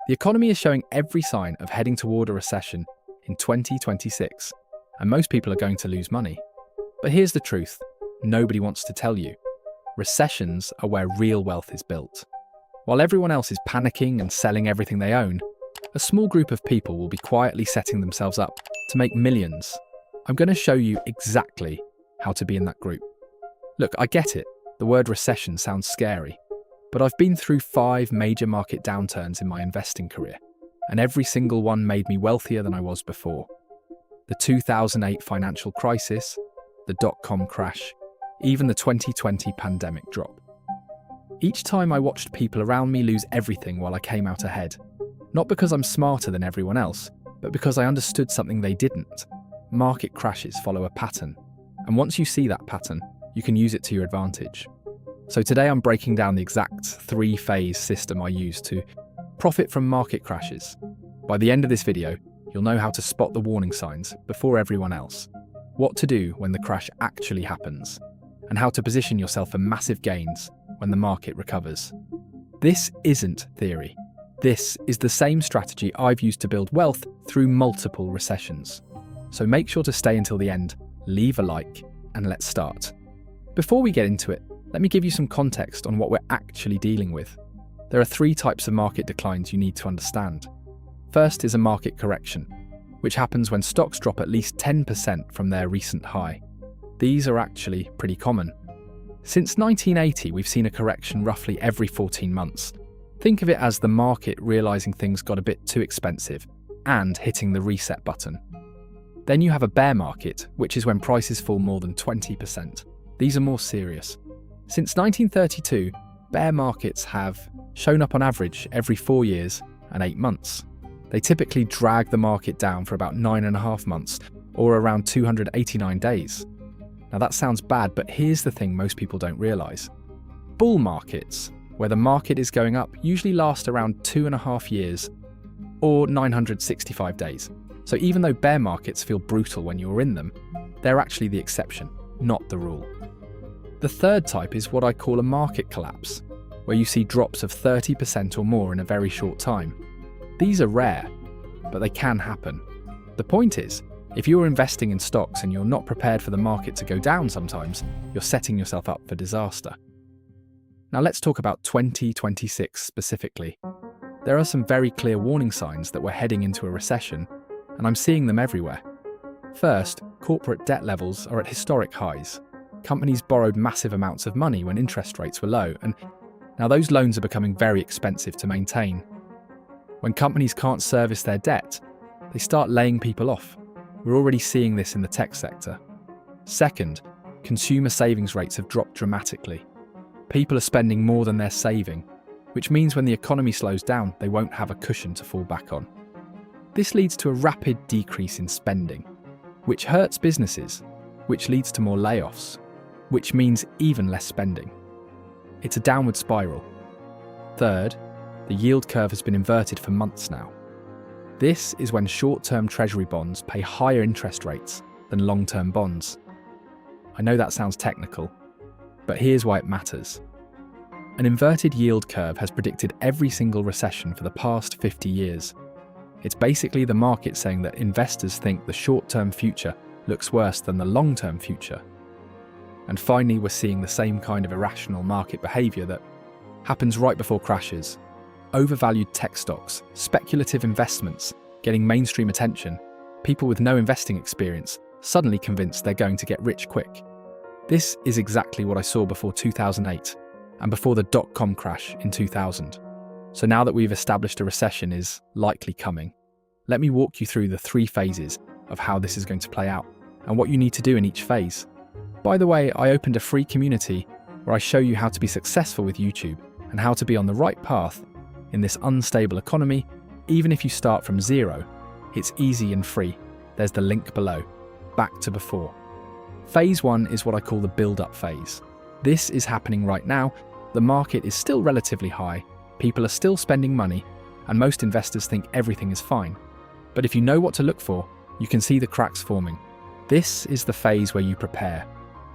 The economy is showing every sign of heading toward a recession in 2026, and most people are going to lose money. But here's the truth, nobody wants to tell you. Recessions are where real wealth is built. While everyone else is panicking and selling everything they own, a small group of people will be quietly setting themselves up to make millions. I'm going to show you exactly how to be in that group. Look, I get it, the word recession sounds scary, but I've been through 5 major market downturns in my investing career, and every single one made me wealthier than I was before. The 2008 financial crisis, the dot-com crash, even the 2020 pandemic drop. Each time I watched people around me lose everything while I came out ahead. Not because I'm smarter than everyone else, but because I understood something they didn't. Market crashes follow a pattern, and once you see that pattern, you can use it to your advantage. So today I'm breaking down the exact 3-phase system I use to profit from market crashes. By the end of this video, you'll know how to spot the warning signs before everyone else, what to do when the crash actually happens, and how to position yourself for massive gains when the market recovers. This isn't theory. This is the same strategy I've used to build wealth through multiple recessions. So make sure to stay until the end, leave a like, and let's start. Before we get into it, let me give you some context on what we're actually dealing with. There are 3 types of market declines you need to understand. First is a market correction, which happens when stocks drop at least 10% from their recent high. These are actually pretty common. Since 1980, we've seen a correction roughly every 14 months. Think of it as the market realizing things got a bit too expensive and hitting the reset button. Then you have a bear market, which is when prices fall more than 20%. These are more serious. Since 1932, bear markets have shown up on average every 4 years and 8 months. They typically drag the market down for about 9.5 months, or around 289 days. Now that sounds bad, but here's the thing most people don't realize. Bull markets, where the market is going up, usually last around 2.5 years or 965 days. So even though bear markets feel brutal when you're in them, they're actually the exception, not the rule. The third type is what I call a market collapse, where you see drops of 30% or more in a very short time. These are rare, but they can happen. The point is, if you're investing in stocks and you're not prepared for the market to go down sometimes, you're setting yourself up for disaster. Now let's talk about 2026 specifically. There are some very clear warning signs that we're heading into a recession, and I'm seeing them everywhere. First, corporate debt levels are at historic highs. Companies borrowed massive amounts of money when interest rates were low, and now those loans are becoming very expensive to maintain. When companies can't service their debt, they start laying people off. We're already seeing this in the tech sector. Second, consumer savings rates have dropped dramatically. People are spending more than they're saving, which means when the economy slows down, they won't have a cushion to fall back on. This leads to a rapid decrease in spending, which hurts businesses, which leads to more layoffs, which means even less spending. It's a downward spiral. Third, the yield curve has been inverted for months now. This is when short-term treasury bonds pay higher interest rates than long-term bonds. I know that sounds technical, but here's why it matters. An inverted yield curve has predicted every single recession for the past 50 years. It's basically the market saying that investors think the short-term future looks worse than the long-term future. And finally, we're seeing the same kind of irrational market behaviour that happens right before crashes. Overvalued tech stocks, speculative investments, getting mainstream attention, people with no investing experience suddenly convinced they're going to get rich quick. This is exactly what I saw before 2008 and before the dot-com crash in 2000. So now that we've established a recession is likely coming, let me walk you through the 3 phases of how this is going to play out and what you need to do in each phase. By the way, I opened a free community where I show you how to be successful with YouTube and how to be on the right path in this unstable economy. Even if you start from zero, it's easy and free. There's the link below. Back to before. Phase 1 is what I call the build-up phase. This is happening right now. The market is still relatively high, people are still spending money, and most investors think everything is fine. But if you know what to look for, you can see the cracks forming. This is the phase where you prepare.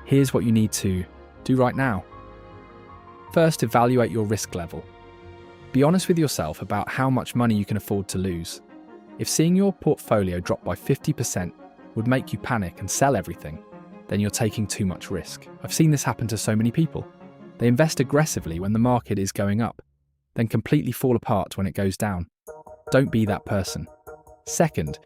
Here's what you need to do right now. First, evaluate your risk level. Be honest with yourself about how much money you can afford to lose. If seeing your portfolio drop by 50% would make you panic and sell everything, then you're taking too much risk. I've seen this happen to so many people. They invest aggressively when the market is going up, then completely fall apart when it goes down. Don't be that person. Second,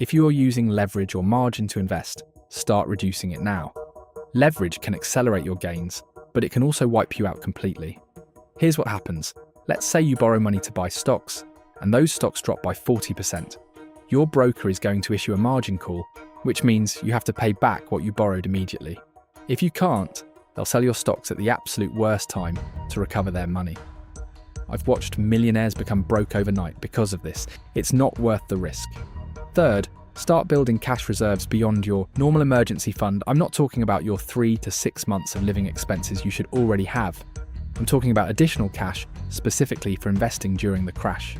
if you are using leverage or margin to invest, start reducing it now. Leverage can accelerate your gains, but it can also wipe you out completely. Here's what happens. Let's say you borrow money to buy stocks, and those stocks drop by 40%. Your broker is going to issue a margin call, which means you have to pay back what you borrowed immediately. If you can't, they'll sell your stocks at the absolute worst time to recover their money. I've watched millionaires become broke overnight because of this. It's not worth the risk. Third, start building cash reserves beyond your normal emergency fund. I'm not talking about your 3 to 6 months of living expenses you should already have. I'm talking about additional cash specifically for investing during the crash.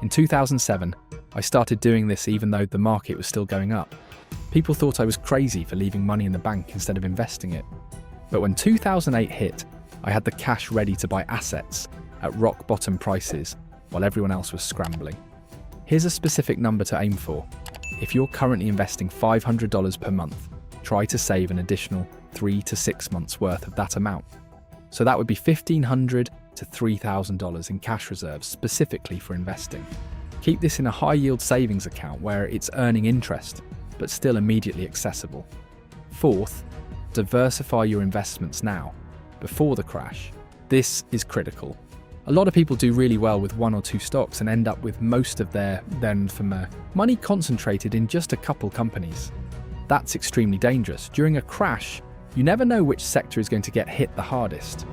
In 2007, I started doing this even though the market was still going up. People thought I was crazy for leaving money in the bank instead of investing it. But when 2008 hit, I had the cash ready to buy assets at rock bottom prices while everyone else was scrambling. Here's a specific number to aim for. If you're currently investing $500 per month, try to save an additional 3 to 6 months worth of that amount. So that would be $1,500 to $3,000 in cash reserves specifically for investing. Keep this in a high-yield savings account where it's earning interest, but still immediately accessible. Fourth, diversify your investments now, before the crash. This is critical. A lot of people do really well with 1 or 2 stocks and end up with most of their money concentrated in just a couple companies. That's extremely dangerous. During a crash, you never know which sector is going to get hit the hardest.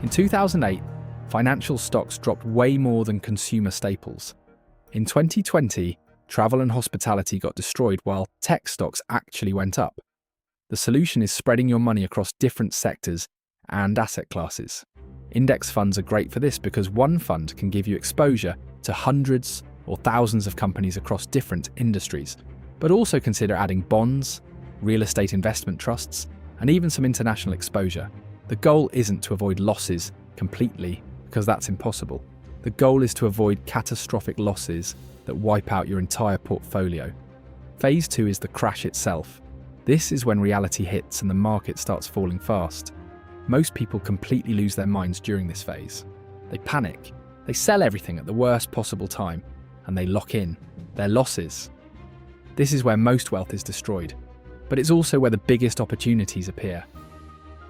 In 2008, financial stocks dropped way more than consumer staples. In 2020, travel and hospitality got destroyed while tech stocks actually went up. The solution is spreading your money across different sectors and asset classes. Index funds are great for this because one fund can give you exposure to hundreds or thousands of companies across different industries. But also consider adding bonds, real estate investment trusts, and even some international exposure. The goal isn't to avoid losses completely, because that's impossible. The goal is to avoid catastrophic losses that wipe out your entire portfolio. Phase 2 is the crash itself. This is when reality hits and the market starts falling fast. Most people completely lose their minds during this phase. They panic, they sell everything at the worst possible time, and they lock in their losses. This is where most wealth is destroyed, but it's also where the biggest opportunities appear.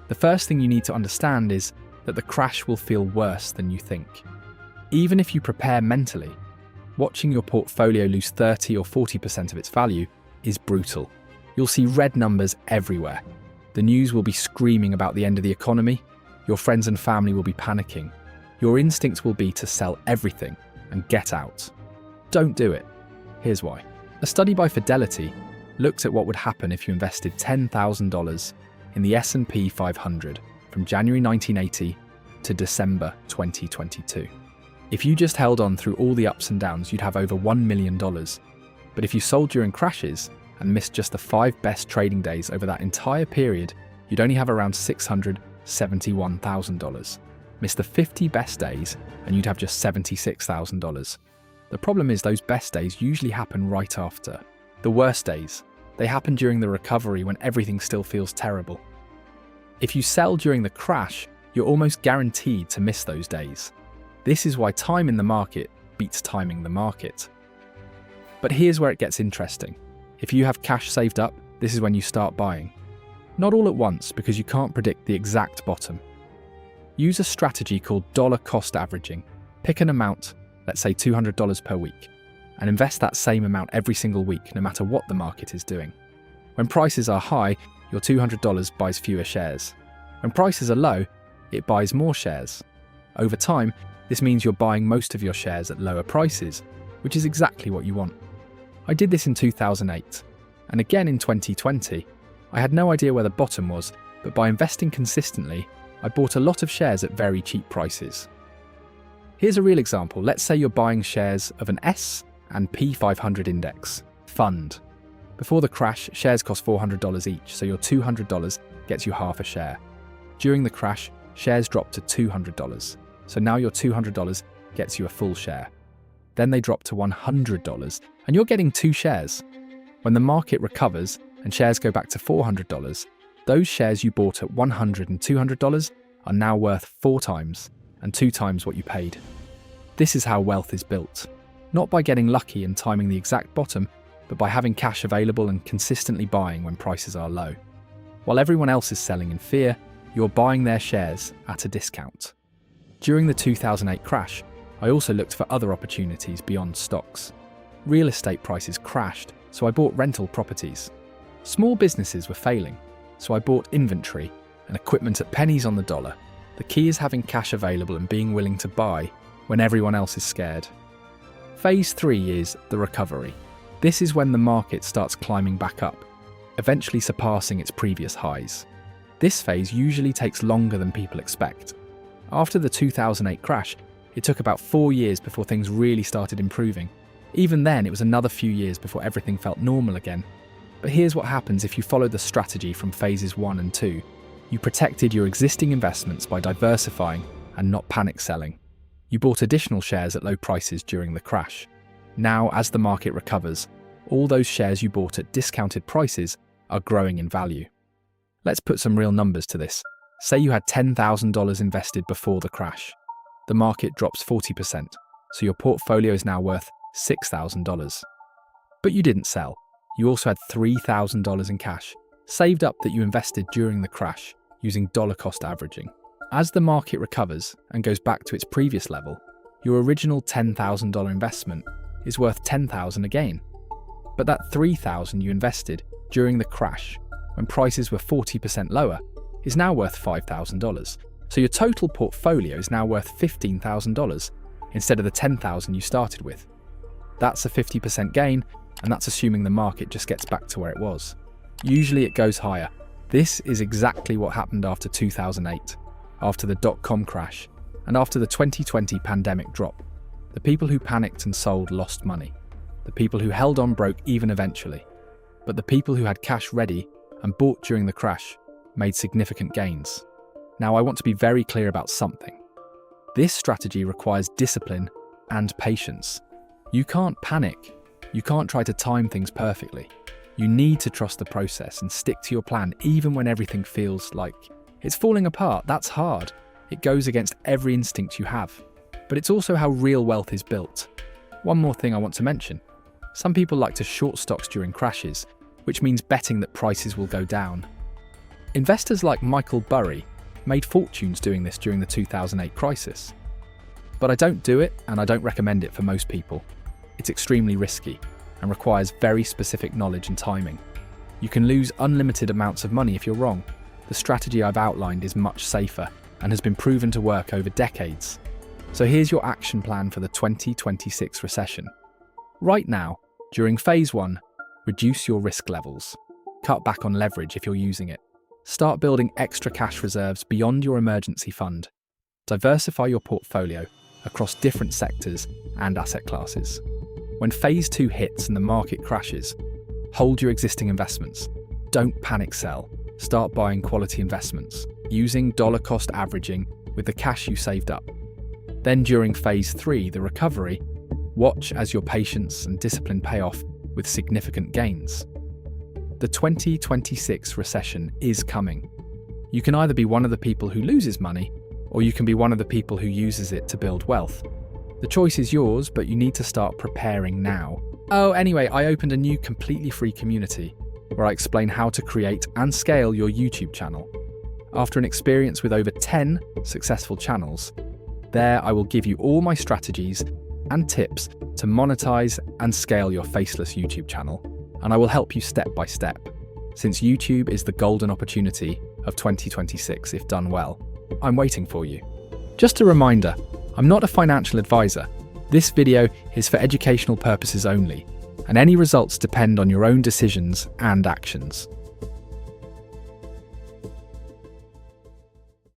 The first thing you need to understand is that the crash will feel worse than you think. Even if you prepare mentally, watching your portfolio lose 30 or 40% of its value is brutal. You'll see red numbers everywhere. The news will be screaming about the end of the economy. Your friends and family will be panicking. Your instinct will be to sell everything and get out. Don't do it. Here's why. A study by Fidelity looked at what would happen if you invested $10,000 in the S&P 500 from January 1980 to December 2022. If you just held on through all the ups and downs, you'd have over $1 million. But if you sold during crashes and missed just the 5 best trading days over that entire period, you'd only have around $671,000. Miss the 50 best days and you'd have just $76,000. The problem is those best days usually happen right after. The worst days, they happen during the recovery when everything still feels terrible. If you sell during the crash, you're almost guaranteed to miss those days. This is why time in the market beats timing the market. But here's where it gets interesting. If you have cash saved up, this is when you start buying. Not all at once, because you can't predict the exact bottom. Use a strategy called dollar cost averaging. Pick an amount, let's say $200 per week, and invest that same amount every single week, no matter what the market is doing. When prices are high, your $200 buys fewer shares. When prices are low, it buys more shares. Over time, this means you're buying most of your shares at lower prices, which is exactly what you want. I did this in 2008, and again in 2020. I had no idea where the bottom was, but by investing consistently, I bought a lot of shares at very cheap prices. Here's a real example. Let's say you're buying shares of an S&P 500 index fund. Before the crash, shares cost $400 each, so your $200 gets you half a share. During the crash, shares dropped to $200, so now your $200 gets you a full share. Then they drop to $100 and you're getting 2 shares. When the market recovers and shares go back to $400, those shares you bought at $100 and $200 are now worth 4 times and 2 times what you paid. This is how wealth is built. Not by getting lucky and timing the exact bottom, but by having cash available and consistently buying when prices are low. While everyone else is selling in fear, you're buying their shares at a discount. During the 2008 crash, I also looked for other opportunities beyond stocks. Real estate prices crashed, so I bought rental properties. Small businesses were failing, so I bought inventory and equipment at pennies on the dollar. The key is having cash available and being willing to buy when everyone else is scared. Phase 3 is the recovery. This is when the market starts climbing back up, eventually surpassing its previous highs. This phase usually takes longer than people expect. After the 2008 crash, it took about 4 years before things really started improving. Even then, it was another few years before everything felt normal again. But here's what happens if you follow the strategy from phases 1 and 2. You protected your existing investments by diversifying and not panic selling. You bought additional shares at low prices during the crash. Now, as the market recovers, all those shares you bought at discounted prices are growing in value. Let's put some real numbers to this. Say you had $10,000 invested before the crash. The market drops 40%, so your portfolio is now worth $6,000. But you didn't sell. You also had $3,000 in cash, saved up that you invested during the crash using dollar cost averaging. As the market recovers and goes back to its previous level, your original $10,000 investment is worth $10,000 again. But that $3,000 you invested during the crash, when prices were 40% lower, is now worth $5,000. So your total portfolio is now worth $15,000 instead of the $10,000 you started with. That's a 50% gain, and that's assuming the market just gets back to where it was. Usually it goes higher. This is exactly what happened after 2008, after the dot-com crash, and after the 2020 pandemic drop. The people who panicked and sold lost money. The people who held on broke even eventually. But the people who had cash ready and bought during the crash made significant gains. Now, I want to be very clear about something. This strategy requires discipline and patience. You can't panic. You can't try to time things perfectly. You need to trust the process and stick to your plan even when everything feels like it's falling apart. That's hard. It goes against every instinct you have. But it's also how real wealth is built. One more thing I want to mention. Some people like to short stocks during crashes, which means betting that prices will go down. Investors like Michael Burry made fortunes doing this during the 2008 crisis. But I don't do it, and I don't recommend it for most people. It's extremely risky and requires very specific knowledge and timing. You can lose unlimited amounts of money if you're wrong. The strategy I've outlined is much safer and has been proven to work over decades. So here's your action plan for the 2026 recession. Right now, during phase 1, reduce your risk levels. Cut back on leverage if you're using it. Start building extra cash reserves beyond your emergency fund. Diversify your portfolio across different sectors and asset classes. When phase 2 hits and the market crashes, hold your existing investments. Don't panic sell. Start buying quality investments, using dollar cost averaging with the cash you saved up. Then during phase 3, the recovery, watch as your patience and discipline pay off with significant gains. The 2026 recession is coming. You can either be one of the people who loses money, or you can be one of the people who uses it to build wealth. The choice is yours, but you need to start preparing now. Oh, anyway, I opened a new completely free community where I explain how to create and scale your YouTube channel. After an experience with over 10 successful channels, there I will give you all my strategies and tips to monetize and scale your faceless YouTube channel, and I will help you step by step, since YouTube is the golden opportunity of 2026 if done well. I'm waiting for you. Just a reminder, I'm not a financial advisor. This video is for educational purposes only, and any results depend on your own decisions and actions.